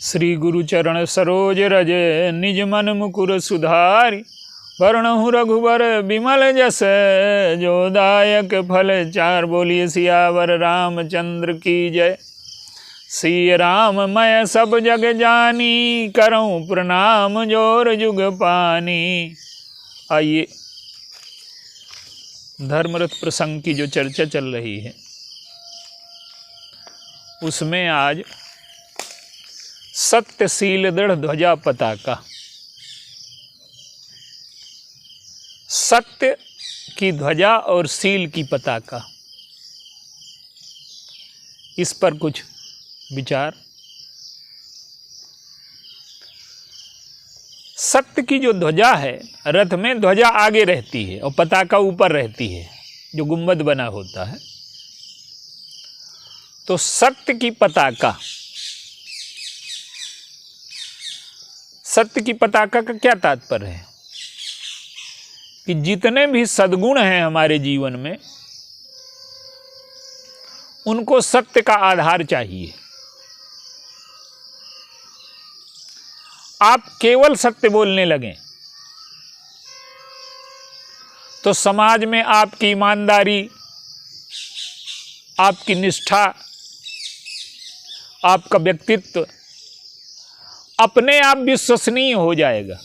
श्री गुरु चरण सरोज रज निज मन मुकुर सुधारि। वरणहु रघुबर विमल जस जो दायक फल चार। बोलिए सियावर रामचंद्र की जय। सिय राम मैं सब जग जानी, करऊं प्रणाम जोर जुग पानी। आइए, धर्मरथ प्रसंग की जो चर्चा चल रही है उसमें आज सत्यशील दृढ़ ध्वजा पताका, सत्य की ध्वजा और शील की पताका, इस पर कुछ विचार। सत्य की जो ध्वजा है, रथ में ध्वजा आगे रहती है और पताका ऊपर रहती है जो गुंबद बना होता है। तो सत्य की पताका, सत्य की पताका का क्या तात्पर्य है कि जितने भी सद्गुण हैं हमारे जीवन में उनको सत्य का आधार चाहिए। आप केवल सत्य बोलने लगें तो समाज में आपकी ईमानदारी, आपकी निष्ठा, आपका व्यक्तित्व अपने आप विश्वसनीय हो जाएगा।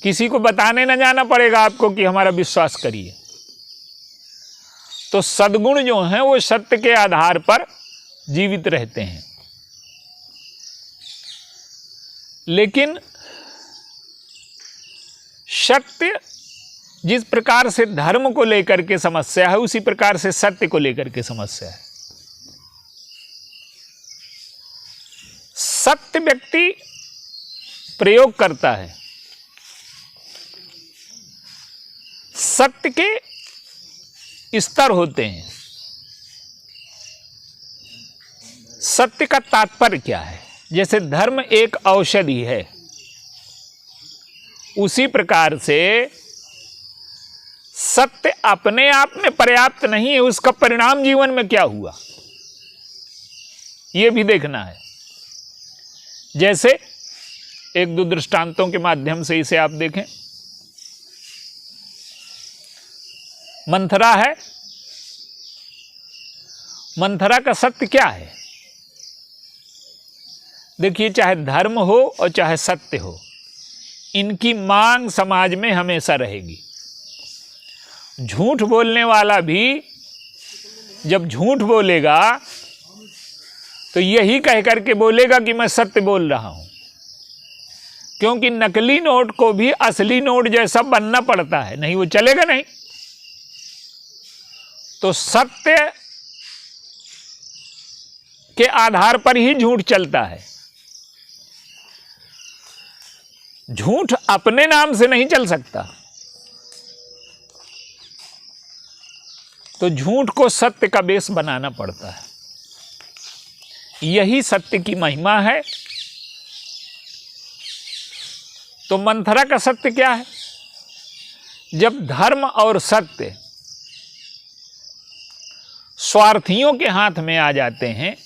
किसी को बताने न जाना पड़ेगा आपको कि हमारा विश्वास करिए। तो सद्गुण जो हैं वो सत्य के आधार पर जीवित रहते हैं। लेकिन सत्य जिस प्रकार से धर्म को लेकर के समस्या है, उसी प्रकार से सत्य को लेकर के समस्या है। सत्य व्यक्ति प्रयोग करता है, सत्य के स्तर होते हैं। सत्य का तात्पर्य क्या है? जैसे धर्म एक औषधि है, उसी प्रकार से सत्य अपने आप में पर्याप्त नहीं है, उसका परिणाम जीवन में क्या हुआ यह भी देखना है। जैसे एक दो दृष्टांतों के माध्यम से इसे आप देखें। मंथरा है, मंथरा का सत्य क्या है? देखिए, चाहे धर्म हो और चाहे सत्य हो, इनकी मांग समाज में हमेशा रहेगी। झूठ बोलने वाला भी जब झूठ बोलेगा तो यही कह करके बोलेगा कि मैं सत्य बोल रहा हूं, क्योंकि नकली नोट को भी असली नोट जैसा बनना पड़ता है, नहीं वो चलेगा नहीं। तो सत्य के आधार पर ही झूठ चलता है। झूठ अपने नाम से नहीं चल सकता। तो झूठ को सत्य का बेस बनाना पड़ता है। यही सत्य की महिमा है। तो मंथरा का सत्य क्या है? जब धर्म और सत्य स्वार्थियों के हाथ में आ जाते हैं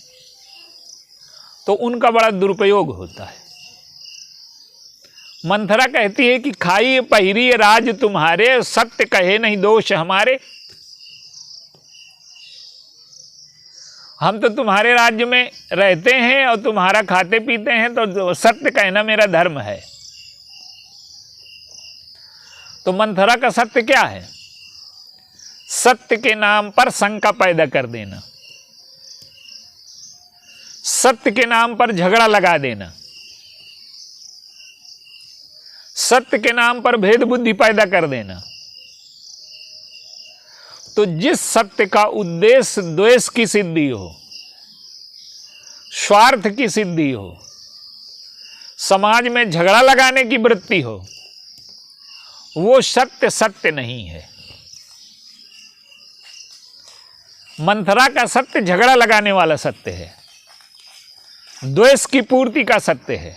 तो उनका बड़ा दुरुपयोग होता है। मंथरा कहती है कि खाई पहिरी राज तुम्हारे, सत्य कहे नहीं दोष हमारे। हम तो तुम्हारे राज्य में रहते हैं और तुम्हारा खाते पीते हैं, तो सत्य कहना मेरा धर्म है। तो मंथरा का सत्य क्या है? सत्य के नाम पर शंका पैदा कर देना, सत्य के नाम पर झगड़ा लगा देना, सत्य के नाम पर भेद बुद्धि पैदा कर देना। तो जिस सत्य का उद्देश्य द्वेष की सिद्धि हो, स्वार्थ की सिद्धि हो, समाज में झगड़ा लगाने की वृत्ति हो, वो सत्य सत्य नहीं है। मंथरा का सत्य झगड़ा लगाने वाला सत्य है, द्वेष की पूर्ति का सत्य है।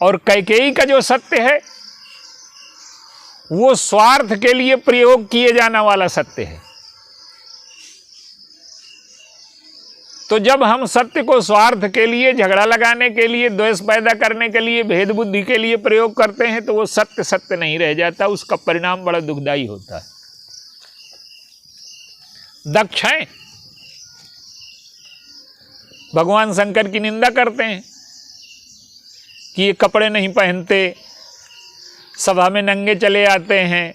और कैकेयी का जो सत्य है वो स्वार्थ के लिए प्रयोग किए जाने वाला सत्य है। तो जब हम सत्य को स्वार्थ के लिए, झगड़ा लगाने के लिए, द्वेष पैदा करने के लिए, भेद बुद्धि के लिए प्रयोग करते हैं तो वो सत्य सत्य नहीं रह जाता, उसका परिणाम बड़ा दुखदायी होता है। दक्ष हैं, भगवान शंकर की निंदा करते हैं कि ये कपड़े नहीं पहनते, सभा में नंगे चले आते हैं,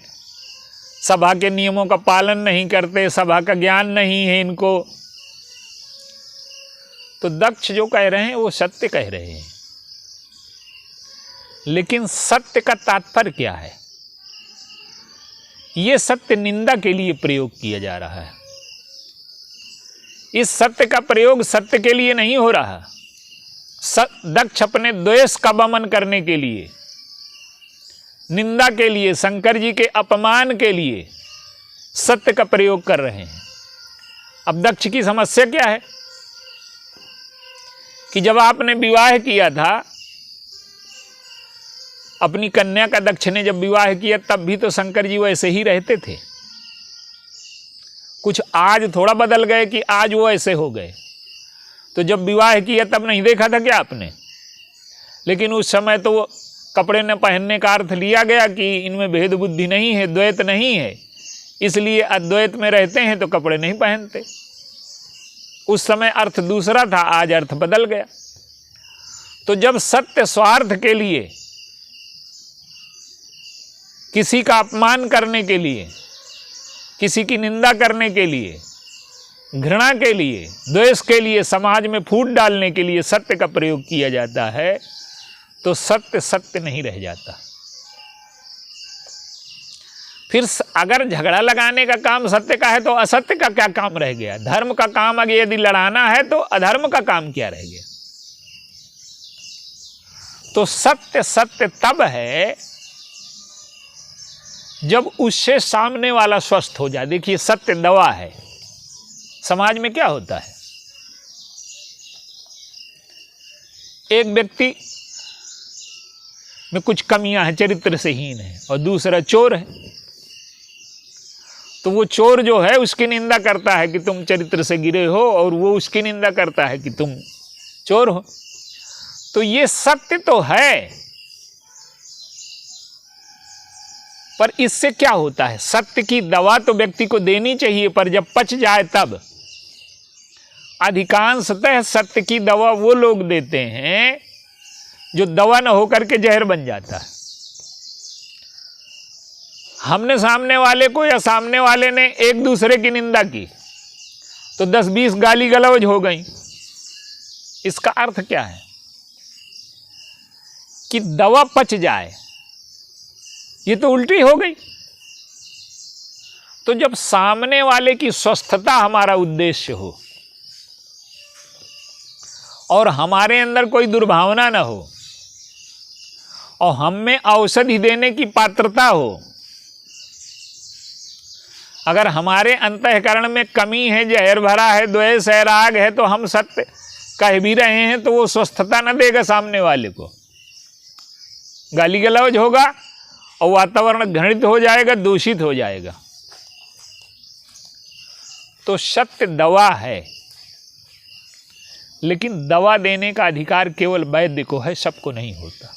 सभा के नियमों का पालन नहीं करते, सभा का ज्ञान नहीं है इनको। तो दक्ष जो कह रहे हैं वो सत्य कह रहे हैं, लेकिन सत्य का तात्पर्य क्या है? ये सत्य निंदा के लिए प्रयोग किया जा रहा है। इस सत्य का प्रयोग सत्य के लिए नहीं हो रहा। दक्ष अपने द्वेष का दमन करने के लिए, निंदा के लिए, शंकर जी के अपमान के लिए सत्य का प्रयोग कर रहे हैं। अब दक्ष की समस्या क्या है कि जब आपने विवाह किया था, अपनी कन्या का दक्ष ने जब विवाह किया, तब भी तो शंकर जी वैसे ही रहते थे। कुछ आज थोड़ा बदल गए कि आज वो ऐसे हो गए। तो जब विवाह किया तब नहीं देखा था क्या आपने? लेकिन उस समय तो वो कपड़े न पहनने का अर्थ लिया गया कि इनमें भेद बुद्धि नहीं है, द्वैत नहीं है, इसलिए अद्वैत में रहते हैं तो कपड़े नहीं पहनते। उस समय अर्थ दूसरा था, आज अर्थ बदल गया। तो जब सत्य स्वार्थ के लिए, किसी का अपमान करने के लिए, किसी की निंदा करने के लिए, घृणा के लिए, द्वेष के लिए, समाज में फूट डालने के लिए सत्य का प्रयोग किया जाता है, तो सत्य सत्य नहीं रह जाता। फिर अगर झगड़ा लगाने का काम सत्य का है तो असत्य का क्या काम रह गया? धर्म का काम अगर यदि लड़ाना है तो अधर्म का काम क्या रह गया? तो सत्य सत्य तब है जब उससे सामने वाला स्वस्थ हो जाए। देखिए, सत्य दवा है। समाज में क्या होता है, एक व्यक्ति में कुछ कमियां हैं, चरित्र से हीन है, और दूसरा चोर है। तो वो चोर जो है उसकी निंदा करता है कि तुम चरित्र से गिरे हो, और वो उसकी निंदा करता है कि तुम चोर हो। तो ये सत्य तो है, पर इससे क्या होता है? सत्य की दवा तो व्यक्ति को देनी चाहिए, पर जब पच जाए तब। अधिकांशतः सत्य की दवा वो लोग देते हैं जो दवा न होकर के जहर बन जाता है। हमने सामने वाले को या सामने वाले ने एक दूसरे की निंदा की तो 10-20 गाली गलौज हो गई। इसका अर्थ क्या है कि दवा पच जाए, ये तो उल्टी हो गई। तो जब सामने वाले की स्वस्थता हमारा उद्देश्य हो और हमारे अंदर कोई दुर्भावना न हो और हम में औषधि देने की पात्रता हो, अगर हमारे अंतःकरण में कमी है, जहर भरा है, द्वेष है, राग है, तो हम सत्य कह भी रहे हैं तो वो स्वस्थता न देगा सामने वाले को। गाली गलौज होगा और वातावरण घृणित हो जाएगा, दूषित हो जाएगा। तो सत्य दवा है, लेकिन दवा देने का अधिकार केवल वैद्य को है, सबको नहीं होता।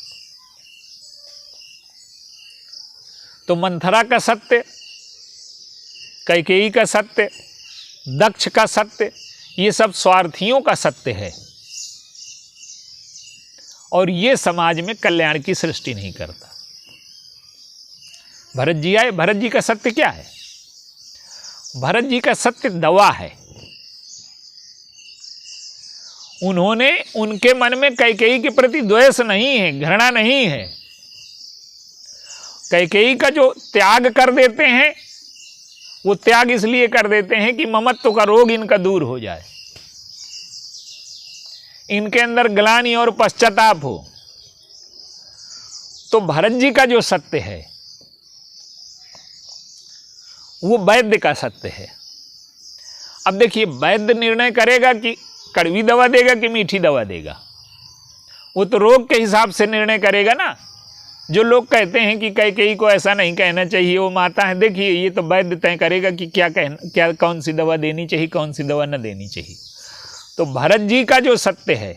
तो मंथरा का सत्य, कैकेयी का सत्य, दक्ष का सत्य, ये सब स्वार्थियों का सत्य है और ये समाज में कल्याण की सृष्टि नहीं करता। भरत जी आए, भरत जी का सत्य क्या है? भरत जी का सत्य दवा है। उन्होंने, उनके मन में कैकेयी के प्रति द्वेष नहीं है, घृणा नहीं है। कैकेयी का जो त्याग कर देते हैं वो त्याग इसलिए कर देते हैं कि ममत्व का रोग इनका दूर हो जाए, इनके अंदर ग्लानि और पश्चाताप हो। तो भरत जी का जो सत्य है वो वैद्य का सत्य है। अब देखिए, वैद्य निर्णय करेगा कि कड़वी दवा देगा कि मीठी दवा देगा, वो तो रोग के हिसाब से निर्णय करेगा ना। जो लोग कहते हैं कि कैकेयी को ऐसा नहीं कहना चाहिए, वो माता है, देखिए ये तो वैद्य तय करेगा कि क्या कौन सी दवा देनी चाहिए, कौन सी दवा न देनी चाहिए। तो भरत जी का जो सत्य है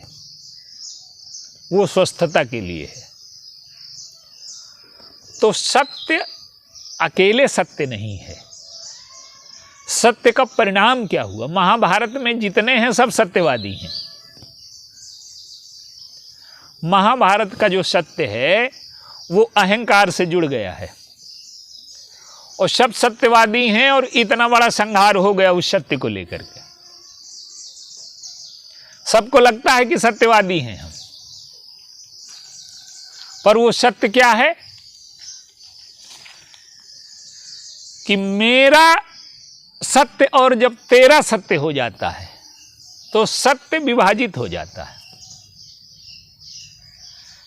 वो स्वस्थता के लिए है। तो सत्य अकेले सत्य नहीं है, सत्य का परिणाम क्या हुआ। महाभारत में जितने हैं सब सत्यवादी हैं। महाभारत का जो सत्य है वो अहंकार से जुड़ गया है और सब सत्यवादी हैं और इतना बड़ा संहार हो गया उस सत्य को लेकर के। सबको लगता है कि सत्यवादी हैं हम, पर वो सत्य क्या है कि मेरा सत्य और जब तेरा सत्य हो जाता है तो सत्य विभाजित हो जाता है।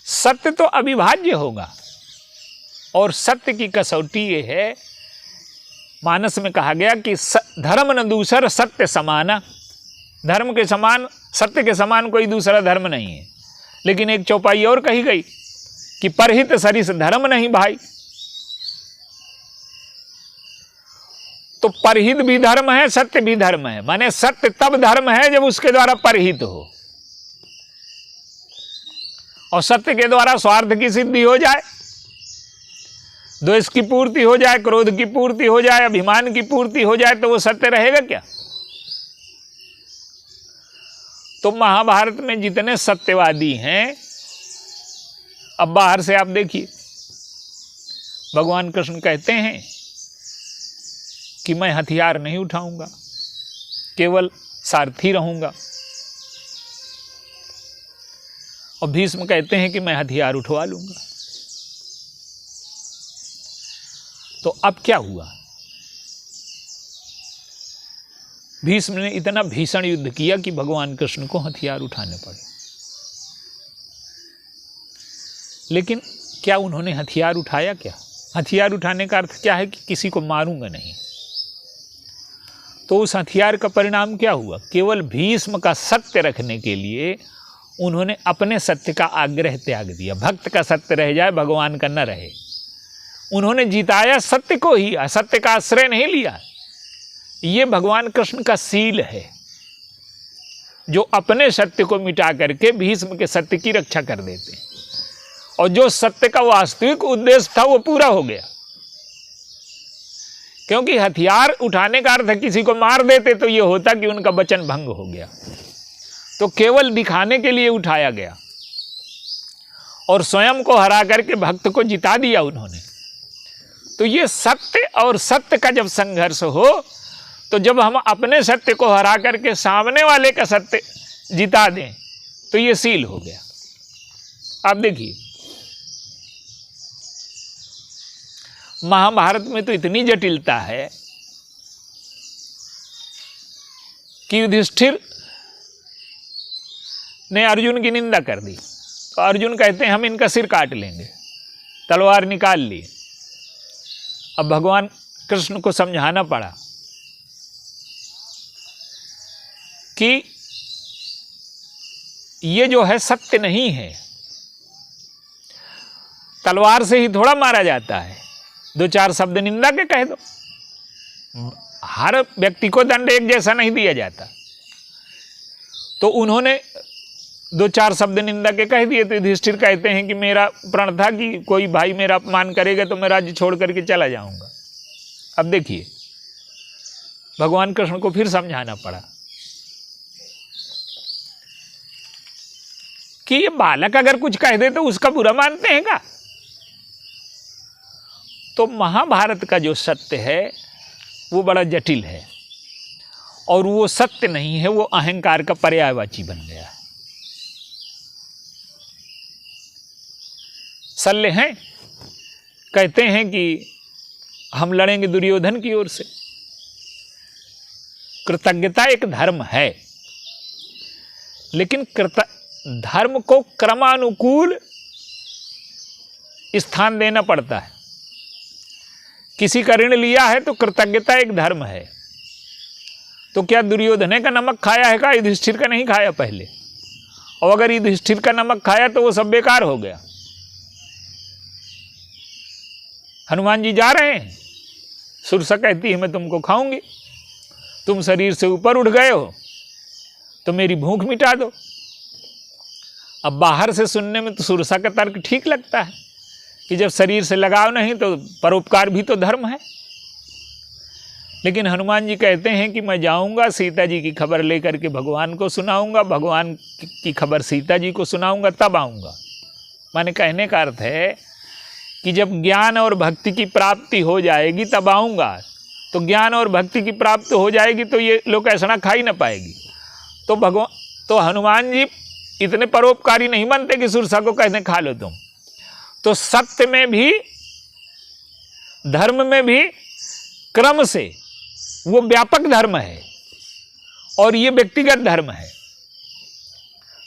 सत्य तो अविभाज्य होगा और सत्य की कसौटी ये है, मानस में कहा गया कि धर्म न दूसर सत्य समाना। धर्म के समान, सत्य के समान कोई दूसरा धर्म नहीं है। लेकिन एक चौपाई और कही गई कि परहित सरिस धर्म नहीं भाई। तो परहित भी धर्म है, सत्य भी धर्म है। माने सत्य तब धर्म है जब उसके द्वारा परहित हो और सत्य के द्वारा स्वार्थ की सिद्धि हो जाए, द्वेष की पूर्ति हो जाए, क्रोध की पूर्ति हो जाए, अभिमान की पूर्ति हो जाए, तो वो सत्य रहेगा क्या। तो महाभारत में जितने सत्यवादी हैं, अब बाहर से आप देखिए, भगवान कृष्ण कहते हैं कि मैं हथियार नहीं उठाऊंगा, केवल सारथी रहूंगा, और भीष्म कहते हैं कि मैं हथियार उठवा लूंगा। तो अब क्या हुआ, भीष्म ने इतना भीषण युद्ध किया कि भगवान कृष्ण को हथियार उठाने पड़े। लेकिन क्या उन्होंने हथियार उठाया क्या। हथियार उठाने का अर्थ क्या है कि किसी को मारूंगा नहीं। तो उस हथियार का परिणाम क्या हुआ, केवल भीष्म का सत्य रखने के लिए उन्होंने अपने सत्य का आग्रह त्याग दिया। भक्त का सत्य रह जाए, भगवान का न रहे। उन्होंने जिताया सत्य को ही, असत्य का आश्रय नहीं लिया। ये भगवान कृष्ण का सील है, जो अपने सत्य को मिटा करके भीष्म के सत्य की रक्षा कर देते हैं, और जो सत्य का वास्तविक उद्देश्य था वो पूरा हो गया। क्योंकि हथियार उठाने का अर्थ किसी को मार देते तो ये होता कि उनका वचन भंग हो गया। तो केवल दिखाने के लिए उठाया गया और स्वयं को हरा करके भक्त को जिता दिया उन्होंने। तो ये सत्य और सत्य का जब संघर्ष हो, तो जब हम अपने सत्य को हरा करके सामने वाले का सत्य जिता दें, तो ये सील हो गया। आप देखिए, महाभारत में तो इतनी जटिलता है कि युधिष्ठिर ने अर्जुन की निंदा कर दी, तो अर्जुन कहते हैं हम इनका सिर काट लेंगे, तलवार निकाल ली। अब भगवान कृष्ण को समझाना पड़ा कि ये जो है सत्य नहीं है, तलवार से ही थोड़ा मारा जाता है, दो चार शब्द निंदा के कह दो। हर व्यक्ति को दंड एक जैसा नहीं दिया जाता। तो उन्होंने दो चार शब्द निंदा के कह दिए। तो युधिष्ठिर कहते हैं कि मेरा प्रण था कि कोई भाई मेरा अपमान करेगा तो मैं राज्य छोड़ करके चला जाऊंगा। अब देखिए, भगवान कृष्ण को फिर समझाना पड़ा कि ये बालक अगर कुछ कह दे तो उसका बुरा मानते हैं क्या। तो महाभारत का जो सत्य है वो बड़ा जटिल है, और वो सत्य नहीं है, वो अहंकार का पर्यायवाची बन गया है। सल्ले हैं, कहते हैं कि हम लड़ेंगे दुर्योधन की ओर से। कृतज्ञता एक धर्म है, लेकिन धर्म को क्रमानुकूल स्थान देना पड़ता है। किसी का ऋण लिया है तो कृतज्ञता एक धर्म है। तो क्या दुर्योधन का नमक खाया है, का युधिष्ठिर का नहीं खाया पहले? और अगर युधिष्ठिर का नमक खाया तो वो सब बेकार हो गया। हनुमान जी जा रहे हैं, सुरसा कहती है मैं तुमको खाऊंगी, तुम शरीर से ऊपर उठ गए हो, तो मेरी भूख मिटा दो। अब बाहर से सुनने में तो सुरसा का तर्क ठीक लगता है कि जब शरीर से लगाव नहीं तो परोपकार भी तो धर्म है। लेकिन हनुमान जी कहते हैं कि मैं जाऊंगा, सीता जी की खबर लेकर के भगवान को सुनाऊंगा, भगवान की खबर सीता जी को सुनाऊंगा, तब आऊंगा। माने कहने का अर्थ है कि जब ज्ञान और भक्ति की प्राप्ति हो जाएगी तब आऊंगा। तो ज्ञान और भक्ति की प्राप्ति हो जाएगी तो ये लोग ऐसा खा ही ना पाएगी। तो हनुमान जी इतने परोपकारी नहीं बनते कि सुरसा को कहने खा लो तुम। तो सत्य में भी, धर्म में भी क्रम से वो व्यापक धर्म है और ये व्यक्तिगत धर्म है।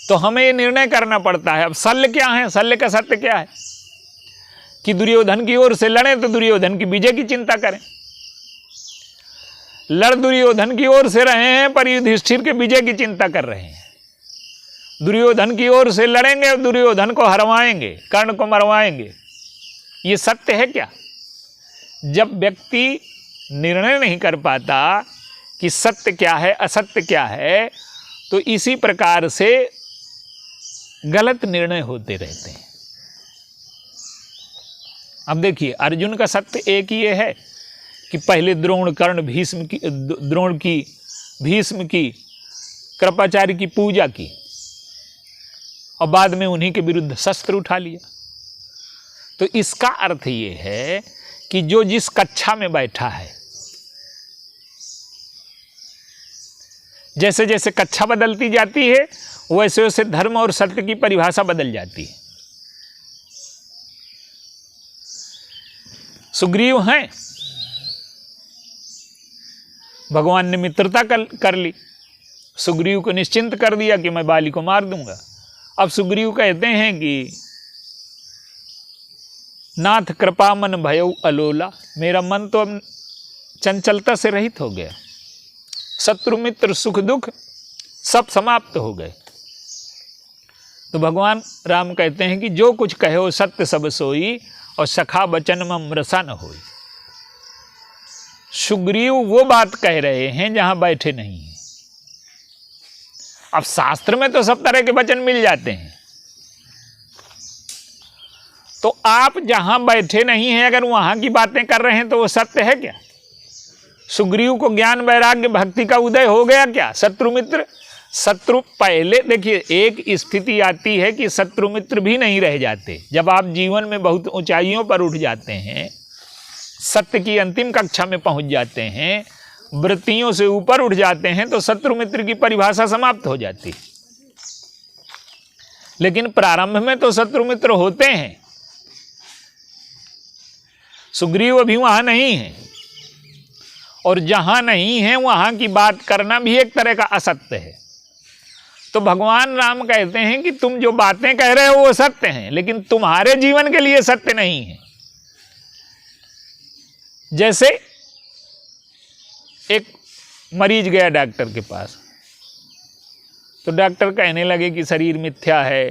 तो हमें ये निर्णय करना पड़ता है। अब शल्य क्या है, शल्य का सत्य क्या है कि दुर्योधन की ओर से लड़े तो दुर्योधन की विजय की चिंता करें। लड़ दुर्योधन की ओर से रहे हैं पर युधिष्ठिर के विजय की चिंता कर रहे हैं। दुर्योधन की ओर से लड़ेंगे और दुर्योधन को हरवाएंगे, कर्ण को मरवाएंगे। ये सत्य है क्या? जब व्यक्ति निर्णय नहीं कर पाता कि सत्य क्या है असत्य क्या है, तो इसी प्रकार से गलत निर्णय होते रहते हैं। अब देखिए, अर्जुन का सत्य एक ये है कि पहले द्रोण, कर्ण, भीष्म की, कृपाचार्य की पूजा की और बाद में उन्हीं के विरुद्ध शस्त्र उठा लिया। तो इसका अर्थ ये है कि जो जिस कक्षा में बैठा है, जैसे जैसे कक्षा बदलती जाती है वैसे वैसे धर्म और सत्य की परिभाषा बदल जाती है। सुग्रीव हैं, भगवान ने मित्रता कर ली, सुग्रीव को निश्चिंत कर दिया कि मैं बाली को मार दूंगा। अब सुग्रीव कहते हैं कि नाथ कृपा मन भयउ अलोला, मेरा मन तो अब चंचलता से रहित हो गया, शत्रु मित्र सुख दुख सब समाप्त हो गए। तो भगवान राम कहते हैं कि जो कुछ कहो सत्य सब सोई और सखा बचन मम रसा न होई। सुग्रीव वो बात कह रहे हैं जहां बैठे नहीं हैं। अब शास्त्र में तो सब तरह के वचन मिल जाते हैं, तो आप जहां बैठे नहीं हैं अगर वहां की बातें कर रहे हैं तो वो सत्य है क्या? सुग्रीव को ज्ञान वैराग्य भक्ति का उदय हो गया क्या? शत्रु मित्र, शत्रु पहले देखिए, एक स्थिति आती है कि शत्रु मित्र भी नहीं रह जाते। जब आप जीवन में बहुत ऊंचाइयों पर उठ जाते हैं, सत्य की अंतिम कक्षा में पहुंच जाते हैं, वृत्तियों से ऊपर उठ जाते हैं, तो शत्रु मित्र की परिभाषा समाप्त हो जाती है। लेकिन प्रारंभ में तो शत्रु मित्र होते हैं। सुग्रीव अभी वहां नहीं है और जहां नहीं है वहां की बात करना भी एक तरह का असत्य है। तो भगवान राम कहते हैं कि तुम जो बातें कह रहे हो वो सत्य हैं, लेकिन तुम्हारे जीवन के लिए सत्य नहीं है। जैसे एक मरीज गया डॉक्टर के पास, तो डॉक्टर कहने लगे कि शरीर मिथ्या है,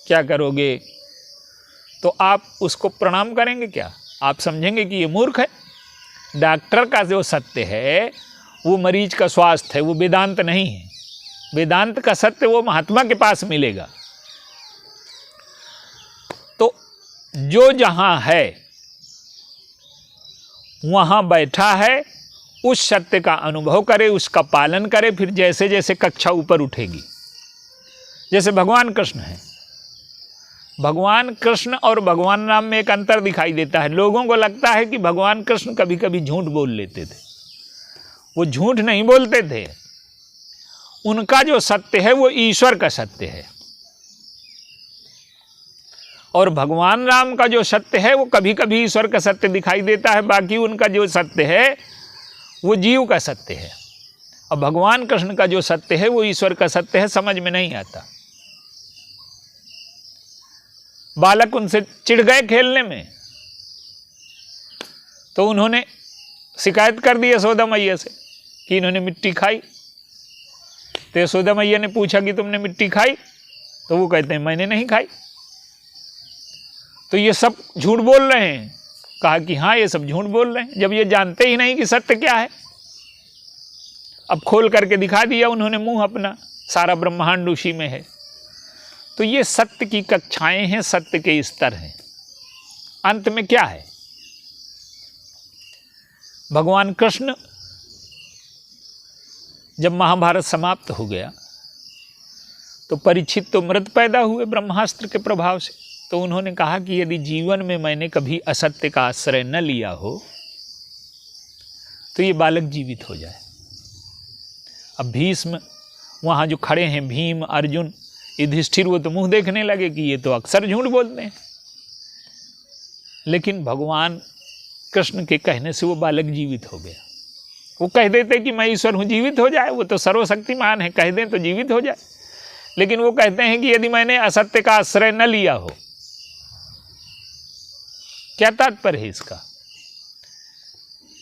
क्या करोगे? तो आप उसको प्रणाम करेंगे क्या? आप समझेंगे कि ये मूर्ख है। डॉक्टर का जो सत्य है वो मरीज का स्वास्थ्य है, वो वेदांत नहीं है। वेदांत का सत्य वो महात्मा के पास मिलेगा। तो जो जहां है वहां बैठा है, उस सत्य का अनुभव करे, उसका पालन करे, फिर जैसे जैसे कक्षा ऊपर उठेगी। जैसे भगवान कृष्ण है, भगवान कृष्ण और भगवान राम में एक अंतर दिखाई देता है। लोगों को लगता है कि भगवान कृष्ण कभी कभी झूठ बोल लेते थे। वो झूठ नहीं बोलते थे, उनका जो सत्य है वो ईश्वर का सत्य है। और भगवान राम का जो सत्य है वो कभी कभी ईश्वर का सत्य दिखाई देता है, बाकी उनका जो सत्य है वो जीव का सत्य है। और भगवान कृष्ण का जो सत्य है वो ईश्वर का सत्य है, समझ में नहीं आता। बालक उनसे चिढ़ गए खेलने में, तो उन्होंने शिकायत कर दी यशोदा मैया से कि इन्होंने मिट्टी खाई। तो यशोदा मैया ने पूछा कि तुमने मिट्टी खाई? तो वो कहते हैं मैंने नहीं खाई। तो ये सब झूठ बोल रहे हैं। कहा कि हाँ, ये सब झूठ बोल रहे हैं, जब ये जानते ही नहीं कि सत्य क्या है। अब खोल करके दिखा दिया उन्होंने मुंह अपना, सारा ब्रह्मांड उसी में है। तो ये सत्य की कक्षाएं हैं, सत्य के स्तर हैं। अंत में क्या है? भगवान कृष्ण जब महाभारत समाप्त हो गया तो परीक्षित तो मृत पैदा हुए ब्रह्मास्त्र के प्रभाव से। तो उन्होंने कहा कि यदि जीवन में मैंने कभी असत्य का आश्रय न लिया हो तो ये बालक जीवित हो जाए। अब भीष्म वहाँ जो खड़े हैं, भीम, अर्जुन, युधिष्ठिर, वो तो मुंह देखने लगे कि ये तो अक्सर झूठ बोलते हैं। लेकिन भगवान कृष्ण के कहने से वो बालक जीवित हो गया। वो कह देते कि मैं ईश्वर हूँ, जीवित हो जाए, वो तो सर्वशक्तिमान है, कह दें तो जीवित हो जाए। लेकिन वो कहते हैं कि यदि मैंने असत्य का आश्रय न लिया हो। क्या तात्पर्य है इसका?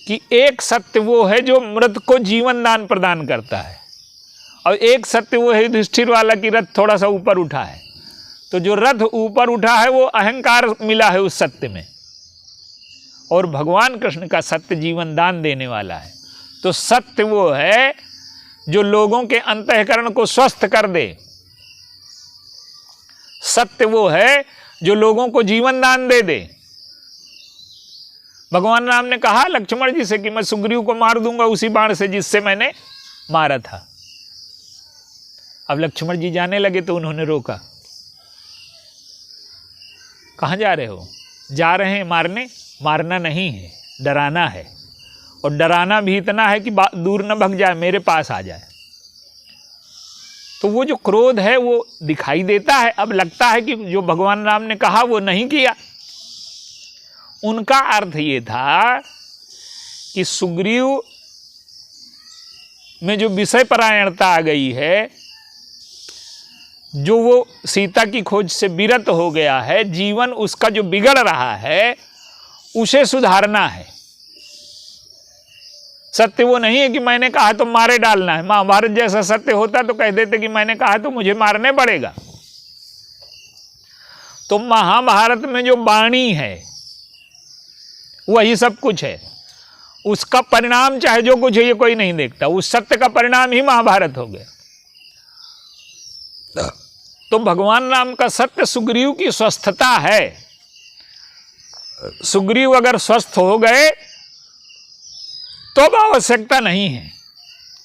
कि एक सत्य वो है जो मृत को जीवन दान प्रदान करता है, और एक सत्य वो है युधिष्ठिर वाला कि रथ थोड़ा सा ऊपर उठा है। तो जो रथ ऊपर उठा है वो अहंकार मिला है उस सत्य में, और भगवान कृष्ण का सत्य जीवन दान देने वाला है। तो सत्य वो है जो लोगों के अंतःकरण को स्वस्थ कर दे। सत्य वो है जो लोगों को जीवन दान दे दे। भगवान राम ने कहा लक्ष्मण जी से कि मैं सुग्रीव को मार दूंगा उसी बाण से जिससे मैंने मारा था। अब लक्ष्मण जी जाने लगे तो उन्होंने रोका। कहाँ जा रहे हो? जा रहे हैं मारने। मारना नहीं है, डराना है, और डराना भी इतना है कि दूर न भग जाए, मेरे पास आ जाए। तो वो जो क्रोध है वो दिखाई देता है। अब लगता है कि जो भगवान राम ने कहा वो नहीं किया। उनका अर्थ ये था कि सुग्रीव में जो विषय परायणता आ गई है, जो वो सीता की खोज से विरत हो गया है, जीवन उसका जो बिगड़ रहा है उसे सुधारना है। सत्य वो नहीं है कि मैंने कहा तो मारे डालना है। महाभारत जैसा सत्य होता तो कह देते कि मैंने कहा तो मुझे मारने पड़ेगा। तो महाभारत में जो वाणी है वही सब कुछ है। उसका परिणाम चाहे जो कुछ है ये कोई नहीं देखता। उस सत्य का परिणाम ही महाभारत हो गया। तो भगवान राम का सत्य सुग्रीव की स्वस्थता है। सुग्रीव अगर स्वस्थ हो गए तो अब आवश्यकता नहीं है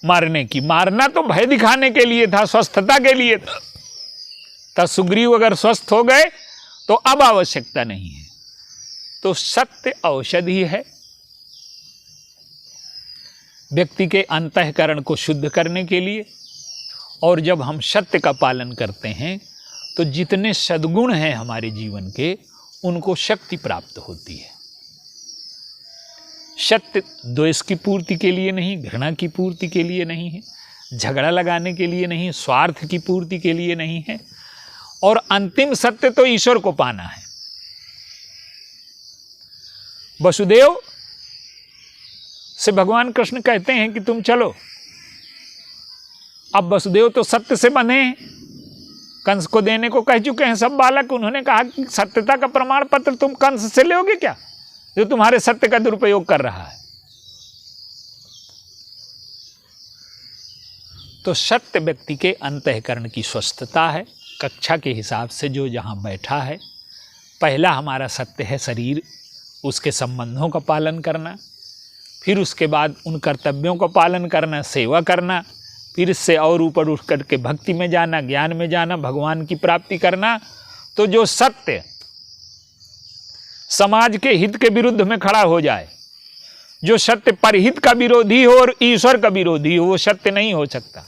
मारने की। मारना तो भय दिखाने के लिए था, स्वस्थता के लिए था। तो सुग्रीव अगर स्वस्थ हो गए तो अब आवश्यकता नहीं है। तो सत्य औषधि है व्यक्ति के अंतःकरण को शुद्ध करने के लिए। और जब हम सत्य का पालन करते हैं तो जितने सद्गुण हैं हमारे जीवन के, उनको शक्ति प्राप्त होती है। सत्य द्वेष की पूर्ति के लिए नहीं, घृणा की पूर्ति के लिए नहीं है, झगड़ा लगाने के लिए नहीं, स्वार्थ की पूर्ति के लिए नहीं है। और अंतिम सत्य तो ईश्वर को पाना है। वसुदेव से भगवान कृष्ण कहते हैं कि तुम चलो। अब वसुदेव तो सत्य से बंधे हैं, कंस को देने को कह चुके हैं सब बालक। उन्होंने कहा कि सत्यता का प्रमाण पत्र तुम कंस से लोगे क्या, जो तुम्हारे सत्य का दुरुपयोग कर रहा है। तो सत्य व्यक्ति के अंतःकरण की स्वस्थता है। कक्षा के हिसाब से जो जहाँ बैठा है, पहला हमारा सत्य है शरीर, उसके संबंधों का पालन करना, फिर उसके बाद उन कर्तव्यों का पालन करना, सेवा करना, फिर इससे और ऊपर उठ करके भक्ति में जाना, ज्ञान में जाना, भगवान की प्राप्ति करना। तो जो सत्य समाज के हित के विरुद्ध में खड़ा हो जाए, जो सत्य परहित का विरोधी हो और ईश्वर का विरोधी हो, वो सत्य नहीं हो सकता।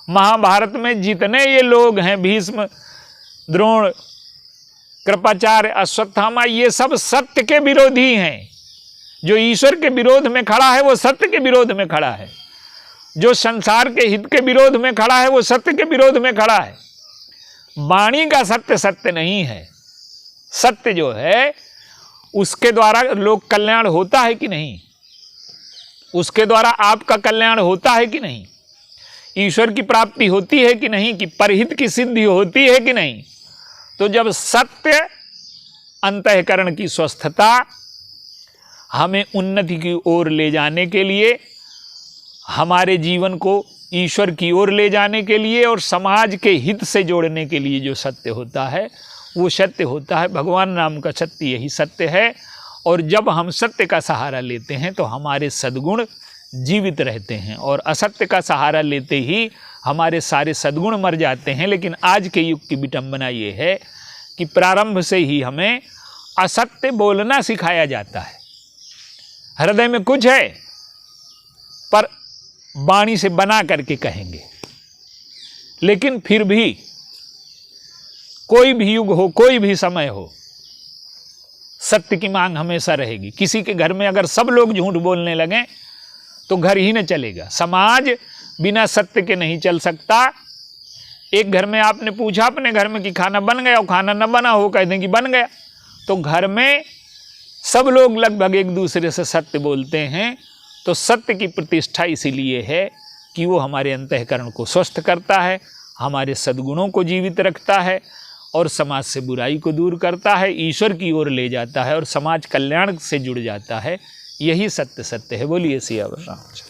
महाभारत में जितने ये लोग हैं, भीष्म, द्रोण, कृपाचार्य, अश्वत्थामा, ये सब सत्य के विरोधी हैं। जो ईश्वर के विरोध में खड़ा है वो सत्य के विरोध में खड़ा है। जो संसार के हित के विरोध में खड़ा है वो सत्य के विरोध में खड़ा है। वाणी का सत्य सत्य नहीं है। सत्य जो है उसके द्वारा लोक कल्याण होता है कि नहीं, उसके द्वारा आपका कल्याण होता है कि नहीं, ईश्वर की प्राप्ति होती है कि नहीं, कि परहित की सिद्धि होती है कि नहीं। तो जब सत्य अंतःकरण की स्वस्थता हमें उन्नति की ओर ले जाने के लिए, हमारे जीवन को ईश्वर की ओर ले जाने के लिए और समाज के हित से जोड़ने के लिए जो सत्य होता है वो सत्य होता है। भगवान राम का सत्य यही सत्य है। और जब हम सत्य का सहारा लेते हैं तो हमारे सद्गुण जीवित रहते हैं, और असत्य का सहारा लेते ही हमारे सारे सद्गुण मर जाते हैं। लेकिन आज के युग की विडंबना ये है कि प्रारंभ से ही हमें असत्य बोलना सिखाया जाता है। हृदय में कुछ है पर वाणी से बना करके कहेंगे। लेकिन फिर भी कोई भी युग हो, कोई भी समय हो, सत्य की मांग हमेशा रहेगी। किसी के घर में अगर सब लोग झूठ बोलने लगें तो घर ही न चलेगा। समाज बिना सत्य के नहीं चल सकता। एक घर में आपने पूछा अपने घर में कि खाना बन गया, और खाना न बना हो, कह दें कि बन गया, तो घर में सब लोग लगभग एक दूसरे से सत्य बोलते हैं। तो सत्य की प्रतिष्ठा इसीलिए है कि वो हमारे अंतःकरण को स्वस्थ करता है, हमारे सद्गुणों को जीवित रखता है, और समाज से बुराई को दूर करता है, ईश्वर की ओर ले जाता है, और समाज कल्याण से जुड़ जाता है। यही सत्य है। बोलिए सियावर रामचंद्र।